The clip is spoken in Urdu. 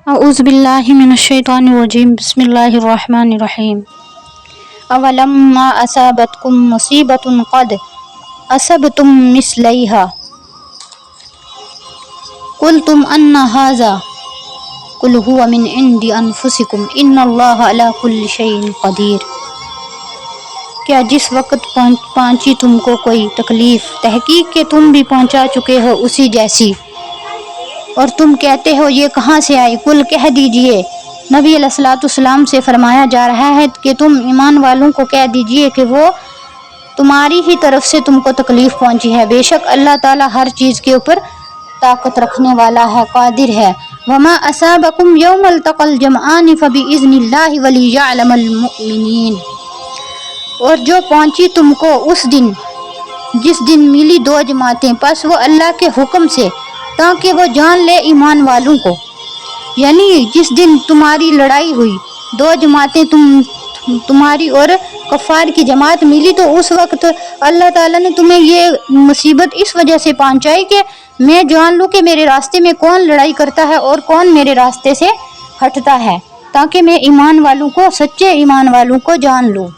اعوذ باللہ من الشیطان الرجیم بسم اللہ الرحمن الرحیم اولما اصابتکم مصیبۃ قد اصبتم مثلیہا قلتم ان ھذا قل ھو من عند انفسکم ان اللہ علی کل شیء قدیر۔ کیا جس وقت پہنچی تم کو کوئی تکلیف، تحقیق کہ تم بھی پہنچا چکے ہو اسی جیسی، اور تم کہتے ہو یہ کہاں سے آئی، کل کہہ دیجئے نبی علیہ الصلوۃ والسلام سے فرمایا جا رہا ہے کہ تم ایمان والوں کو کہہ دیجئے کہ وہ تمہاری ہی طرف سے تم کو تکلیف پہنچی ہے، بے شک اللہ تعالیٰ ہر چیز کے اوپر طاقت رکھنے والا ہے، قادر ہے۔ وما اصابکم یوم التقى الجمعان فباذن اللہ ولیعلم المؤمنین، اور جو پہنچی تم کو اس دن جس دن ملی دو جماعتیں، پس وہ اللہ کے حکم سے تاکہ وہ جان لے ایمان والوں کو، یعنی جس دن تمہاری لڑائی ہوئی، دو جماعتیں تمہاری اور کفار کی جماعت ملی، تو اس وقت اللہ تعالیٰ نے تمہیں یہ مصیبت اس وجہ سے پہنچائی کہ میں جان لوں کہ میرے راستے میں کون لڑائی کرتا ہے اور کون میرے راستے سے ہٹتا ہے، تاکہ میں ایمان والوں کو، سچے ایمان والوں کو جان لوں۔